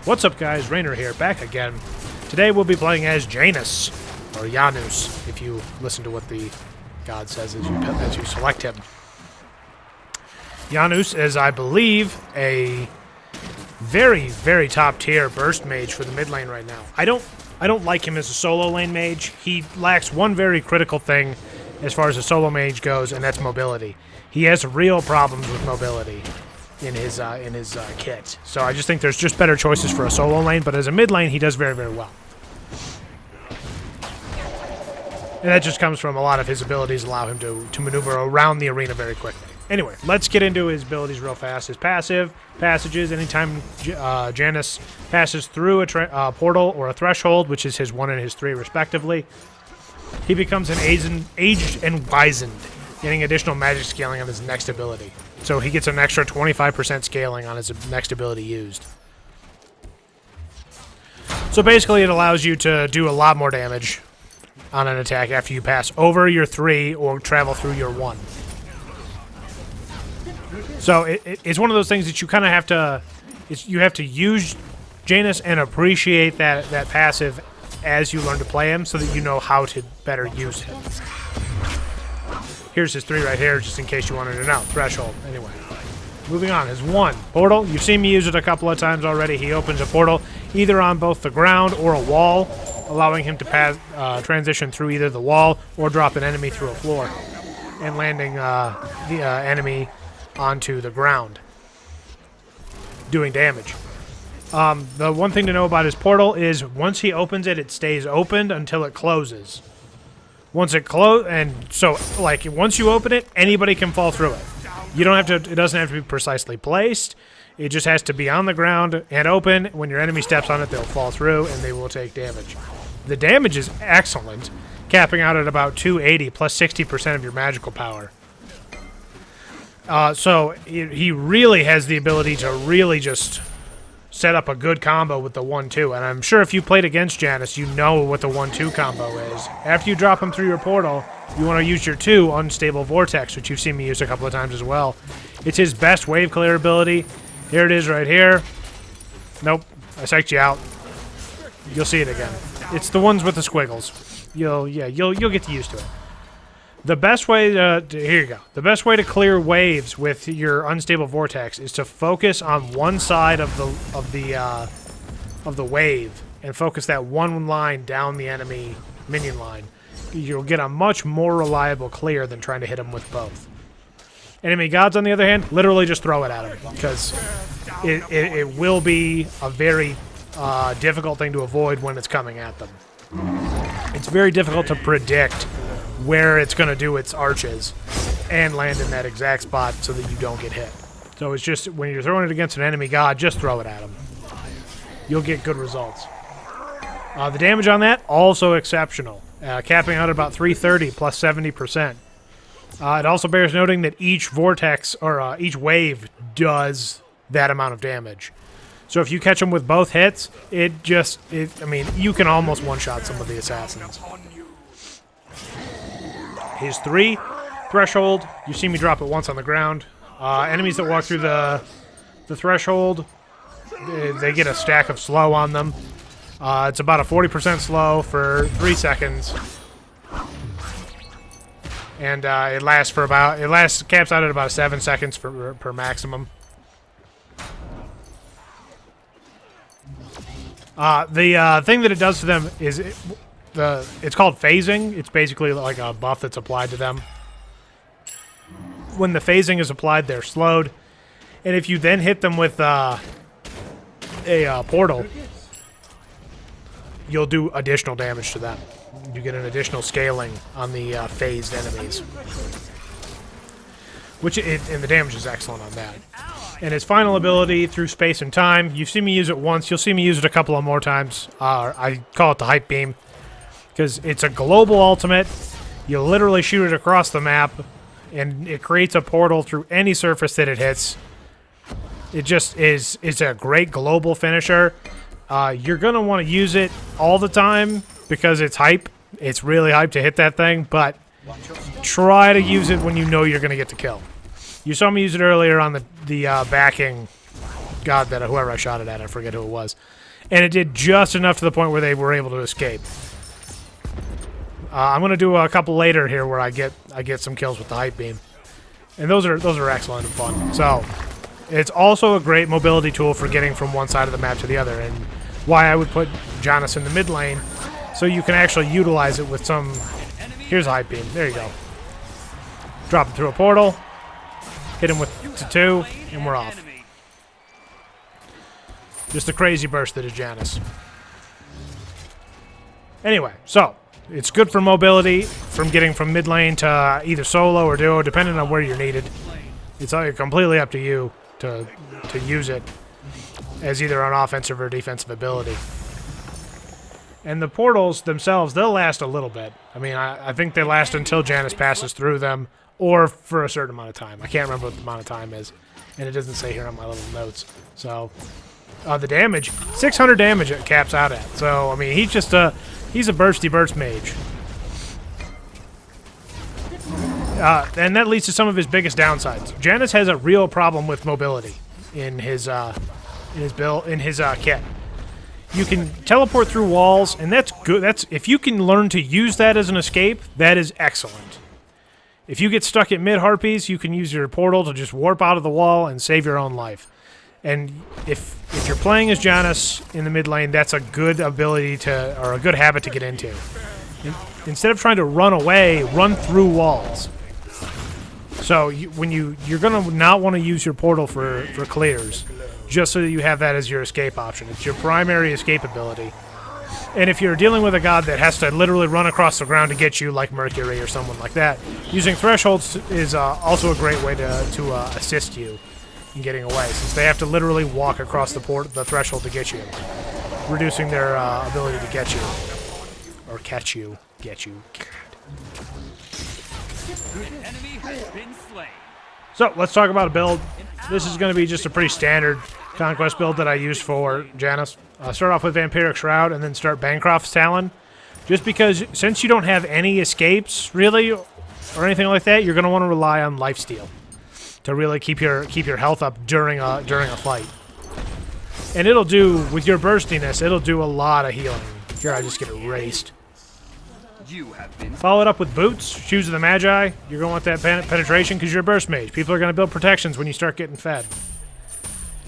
What's up guys, Rainer here, back again. Today we'll be playing as Janus, or Janus, if you listen to what the god says as you select him. Janus is, I believe, a very, very top tier burst mage for the mid lane right now. I don't like him as a solo lane mage. He lacks one very critical thing as far as a solo mage goes, and that's mobility. He has real problems with mobility in his kit. So I just think there's just better choices for a solo lane, but as a mid lane, he does very, very well. And that just comes from a lot of his abilities allow him to maneuver around the arena very quickly. Anyway, let's get into his abilities real fast. His passive passages, anytime Janus passes through a portal or a threshold, which is his 1 and his 3 respectively, he becomes an aged and wizened, getting additional magic scaling on his next ability. So he gets an extra 25% scaling on his next ability used. So basically it allows you to do a lot more damage on an attack after you pass over your 3 or travel through your 1. So it's one of those things that you kind of have to... you have to use Janus and appreciate that passive as you learn to play him so that you know how to better use him. Here's his 3 right here, just in case you wanted to know. Threshold. Anyway. Moving on. His 1. Portal. You've seen me use it a couple of times already. He opens a portal either on both the ground or a wall, allowing him to pass, transition through either the wall or drop an enemy through a floor, and landing the enemy onto the ground, doing damage. The one thing to know about his portal is once he opens it, it stays opened until it closes. Once it and so like once you open it, anybody can fall through it. You don't have to. It doesn't have to be precisely placed. It just has to be on the ground and open. When your enemy steps on it, they'll fall through and they will take damage. The damage is excellent, capping out at about 280 plus 60% of your magical power. So he really has the ability to really just set up a good combo with the 1-2, and I'm sure if you played against Janus, you know what the 1-2 combo is. After you drop him through your portal, you want to use your 2 Unstable Vortex, which you've seen me use a couple of times as well. It's his best wave clear ability. Here it is right here. Nope, I psyched you out. You'll see it again. It's the ones with the squiggles. You'll get used to it. The best way here you go. The best way to clear waves with your Unstable Vortex is to focus on one side of the wave and focus that one line down the enemy minion line. You'll get a much more reliable clear than trying to hit them with both. Enemy gods, on the other hand, literally just throw it at them because it will be a very difficult thing to avoid when it's coming at them. It's very difficult to predict where it's going to do its arches and land in that exact spot so that you don't get hit. So it's just, when you're throwing it against an enemy god, just throw it at him. You'll get good results. The damage on that, also exceptional. Capping out at about 330 plus 70%. It also bears noting that each vortex, or each wave, does that amount of damage. So if you catch them with both hits, I mean, you can almost one-shot some of the assassins. His 3 threshold, you see me drop it once on the ground. Enemies that walk through the threshold, they get a stack of slow on them. It's about a 40% slow for 3 seconds. And it caps out at about 7 seconds per maximum. The thing that it does to them is it's called phasing. It's basically like a buff that's applied to them. When the phasing is applied, they're slowed. And if you then hit them with a portal, you'll do additional damage to them. You get an additional scaling on the phased enemies. And the damage is excellent on that. And his final ability, Through Space and Time, you've seen me use it once. You'll see me use it a couple of more times. I call it the Hype Beam, because it's a global ultimate. You literally shoot it across the map, and it creates a portal through any surface that it hits. It just is a great global finisher. You're going to want to use it all the time because it's hype. It's really hype to hit that thing, but try to use it when you know you're going to get the kill. You saw me use it earlier on the backing god that whoever I shot it at, I forget who it was. And it did just enough to the point where they were able to escape. I'm going to do a couple later here where I get some kills with the hype beam. And those are excellent and fun. So, it's also a great mobility tool for getting from one side of the map to the other, and why I would put Janus in the mid lane, so you can actually utilize it with some... Here's a hype beam. There you go. Drop him through a portal, hit him with two, and we're off. Just a crazy burst that is Janus. Anyway, so... It's good for mobility, from getting from mid lane to either solo or duo, depending on where you're needed. It's completely up to you to use it as either an offensive or defensive ability. And the portals themselves, they'll last a little bit. I mean, I think they last until Janus passes through them, or for a certain amount of time. I can't remember what the amount of time is, and it doesn't say here on my little notes. So, the damage, 600 damage it caps out at. So, I mean, he's just he's a bursty burst mage. And that leads to some of his biggest downsides. Janus has a real problem with mobility in his kit. You can teleport through walls, and that's good. If you can learn to use that as an escape, that is excellent. If you get stuck at mid harpies, you can use your portal to just warp out of the wall and save your own life. And if you're playing as Janus in the mid lane, that's a good ability to, or a good habit to get into. Instead of trying to run away, run through walls. So you're gonna not want to use your portal for clears, just so that you have that as your escape option. It's your primary escape ability. And if you're dealing with a god that has to literally run across the ground to get you, like Mercury or someone like that, using thresholds is also a great way to assist you in getting away, since they have to literally walk across the threshold to get you, reducing their ability to get you. Or catch you. Get you. So, let's talk about a build. This is going to be just a pretty standard conquest build that I used for Janus. Start off with Vampiric Shroud and then start Bancroft's Talon. Just because, since you don't have any escapes, really, or anything like that, you're going to want to rely on lifesteal to really keep your health up during a fight. And it'll do, with your burstiness, it'll do a lot of healing. Here, I just get erased. Follow it up with boots, shoes of the Magi. You're going to want that penetration because you're a burst mage. People are going to build protections when you start getting fed.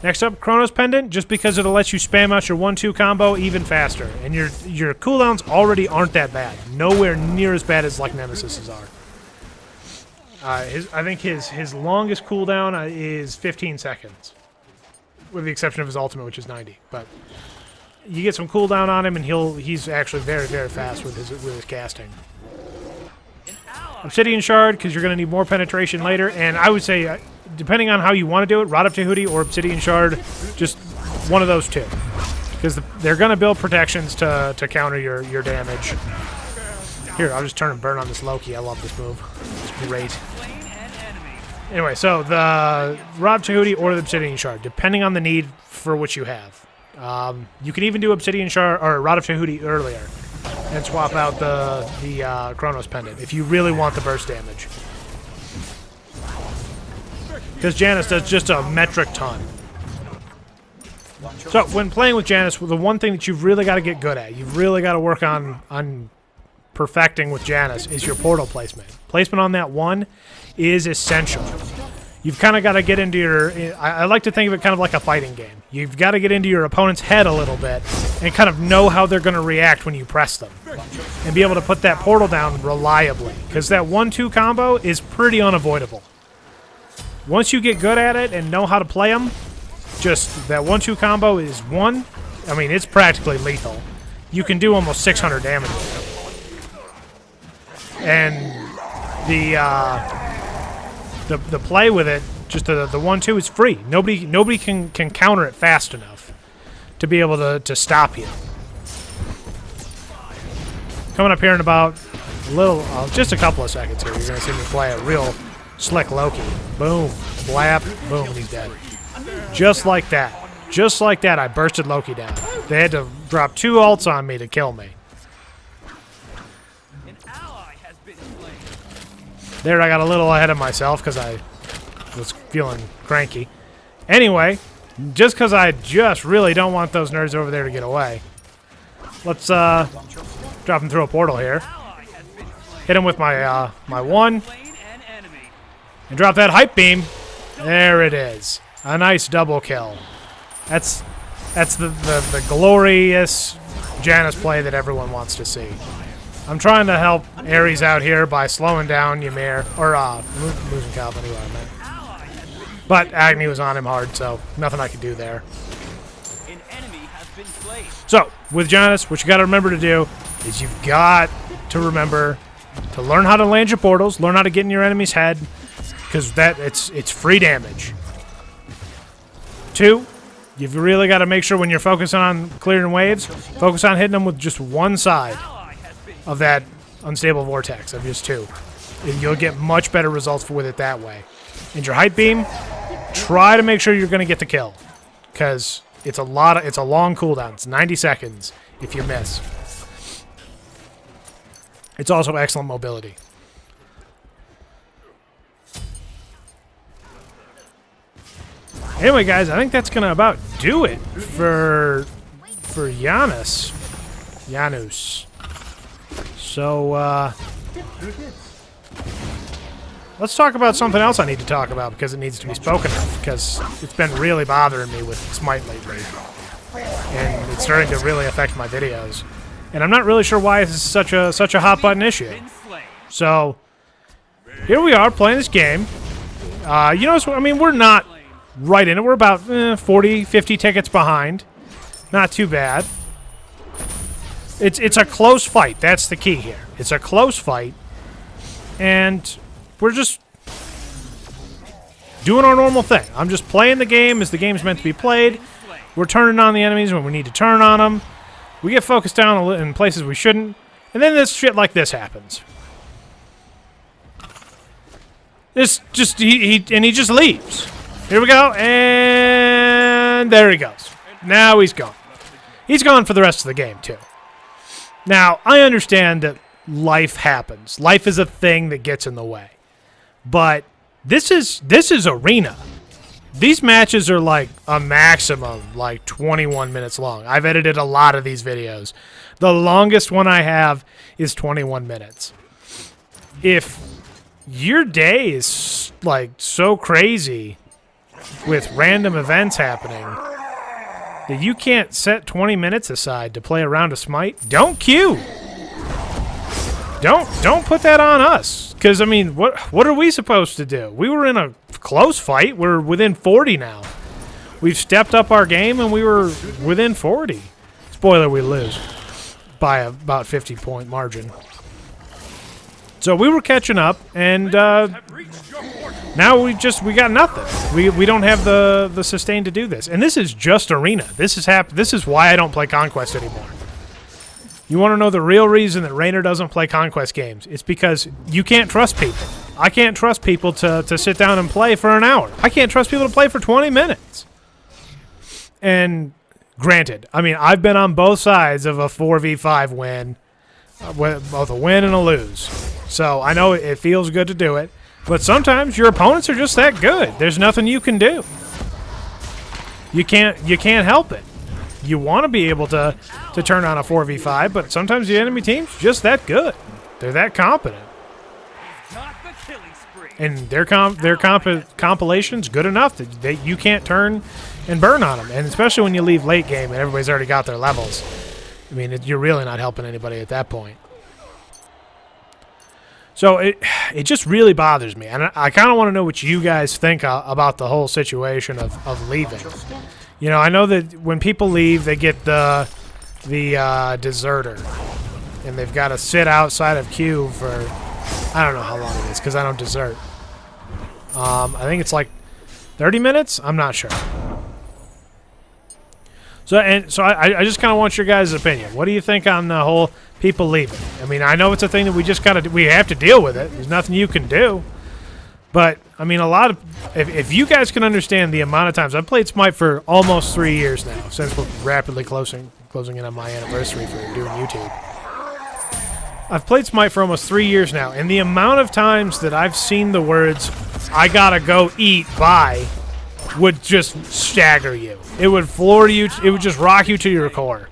Next up, Chronos Pendant, just because it'll let you spam out your 1-2 combo even faster. And your cooldowns already aren't that bad. Nowhere near as bad as like Nemesis's are. I think his longest cooldown is 15 seconds. With the exception of his ultimate, which is 90. But you get some cooldown on him, and he's actually very, very fast with his casting. Obsidian Shard, because you're going to need more penetration later. And I would say, depending on how you want to do it, Rod of Tahuti or Obsidian Shard, just one of those two. Because they're going to build protections to counter your damage. Here, I'll just turn and burn on this Loki. I love this move. It's great. Anyway, so the Rod of Tahuti or the Obsidian Shard, depending on the need for which you have. You can even do Obsidian Shard or Rod of Tahuti earlier and swap out the Chronos Pendant if you really want the burst damage. Because Janus does just a metric ton. So when playing with Janus, the one thing that you've really got to get good at, you've really got to work on perfecting with Janus, is your portal placement. Placement on that one is essential. You've kind of got to get into your... I like to think of it kind of like a fighting game. You've got to get into your opponent's head a little bit and kind of know how they're going to react when you press them. And be able to put that portal down reliably. Because that 1-2 combo is pretty unavoidable. Once you get good at it and know how to play them, just that 1-2 combo is one. I mean, it's practically lethal. You can do almost 600 damage with it. And the play with it, just the 1-2 is free. Nobody can counter it fast enough to be able to stop you. Coming up here in about just a couple of seconds here, you're going to see me play a real slick Loki. Boom, blap, boom, and he's dead. Just like that. Just like that, I bursted Loki down. They had to drop 2 ults on me to kill me. There, I got a little ahead of myself because I was feeling cranky. Anyway, just because I just really don't want those nerds over there to get away. Let's drop him through a portal here. Hit him with my my one. And drop that hype beam. There it is. A nice double kill. That's the glorious Janus play that everyone wants to see. I'm trying to help Ares out here by slowing down Ymir, or losing Calvin, anyway, I meant. But Agni was on him hard, so nothing I could do there. So, with Janus, what you got to remember to do is you've got to remember to learn how to land your portals, learn how to get in your enemy's head, because it's free damage. 2, you've really got to make sure when you're focusing on clearing waves, focus on hitting them with just one side of that unstable vortex of just 2. You'll get much better results with it that way. And your hype beam, try to make sure you're going to get the kill, because it's a long cooldown. It's 90 seconds if you miss. It's also excellent mobility. Anyway, guys, I think that's gonna about do it for Janus. So let's talk about something else I need to talk about because it needs to be spoken of, because it's been really bothering me with Smite lately, and it's starting to really affect my videos. And I'm not really sure why this is such a hot button issue. So here we are playing this game. You know, I mean, we're not right in it. We're about 40, 50 tickets behind. Not too bad. It's a close fight. That's the key here. It's a close fight, and we're just doing our normal thing. I'm just playing the game as the game's meant to be played. We're turning on the enemies when we need to turn on them. We get focused down in places we shouldn't, and then this shit like this happens. He just leaves. Here we go, and there he goes. Now he's gone. He's gone for the rest of the game too. Now I understand that life happens. Life is a thing that gets in the way, but this is arena. These matches are like a maximum like 21 minutes long. I've edited a lot of these videos. The longest one I have is 21 minutes. If your day is like so crazy with random events happening that you can't set 20 minutes aside to play a round of Smite, don't queue. Don't put that on us. Because, I mean, what are we supposed to do? We were in a close fight. We're within 40 now. We've stepped up our game, and we were within 40. Spoiler, we lose by about 50-point margin. So we were catching up, and now we got nothing. We don't have the sustain to do this. And this is just arena. This is why I don't play Conquest anymore. You want to know the real reason that Rainer doesn't play Conquest games? It's because you can't trust people. I can't trust people to sit down and play for an hour. I can't trust people to play for 20 minutes. And granted, I mean, I've been on both sides of a 4v5 win, both a win and a lose. So I know it feels good to do it, but sometimes your opponents are just that good. There's nothing you can do. You can't help it. You want to be able to turn on a 4v5, but sometimes the enemy team's just that good. They're that competent. And their compilation's good enough that you can't turn and burn on them. And especially when you leave late game and everybody's already got their levels. I mean, you're really not helping anybody at that point. So it just really bothers me. And I kind of want to know what you guys think about the whole situation of leaving. You know, I know that when people leave, they get the deserter, and they've got to sit outside of queue for, I don't know how long it is because I don't desert. I think it's like 30 minutes. I'm not sure. So I just kind of want your guys' opinion. What do you think on the whole people leaving? I mean, I know it's a thing that we have to deal with it. There's nothing you can do. But I mean, if you guys can understand the amount of times I've played Smite for almost 3 years now, since we're rapidly closing in on my anniversary for doing YouTube. I've played Smite for almost 3 years now, and the amount of times that I've seen the words "I gotta go eat, bye," would just stagger you. It would floor you. It would just rock you to your core.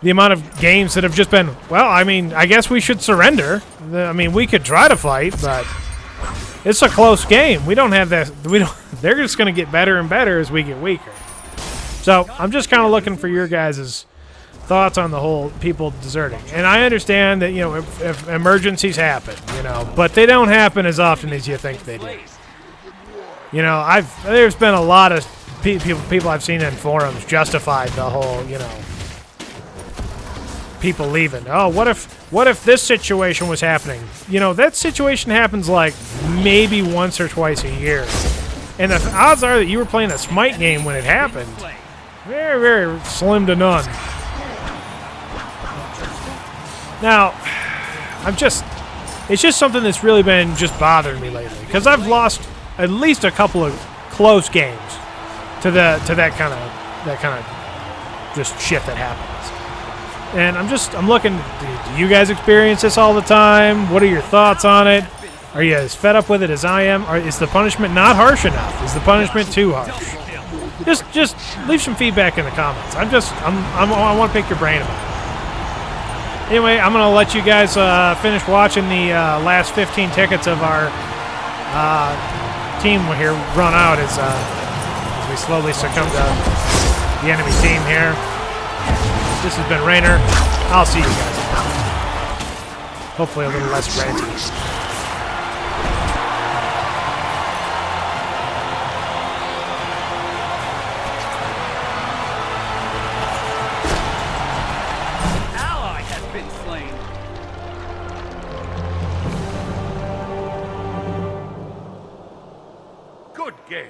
The amount of games that have just been, well, I mean, I guess we should surrender. I mean, we could try to fight, but it's a close game. We don't have that. We don't. They're just going to get better and better as we get weaker. So I'm just kind of looking for your guys' thoughts on the whole people deserting. And I understand that, you know, if emergencies happen, you know, but they don't happen as often as you think they do. You know, there's been a lot of people I've seen in forums justify the whole, you know, people leaving. Oh, what if this situation was happening? You know, that situation happens like maybe once or twice a year. And the odds are that you were playing a Smite game when it happened. Very, very slim to none. Now, it's just something that's really been just bothering me lately. Because I've lost at least a couple of close games to that kind of just shit that happens. And I'm looking, do you guys experience this all the time? What are your thoughts on it? Are you as fed up with it as I am? Or is the punishment not harsh enough? Is the punishment too harsh? Just leave some feedback in the comments. I want to pick your brain about it. Anyway, I'm going to let you guys finish watching the last 15 tickets of our team here run out as we slowly succumb to the enemy team here. This has been Rainer. I'll see you guys. Hopefully a little less ranty. Good game.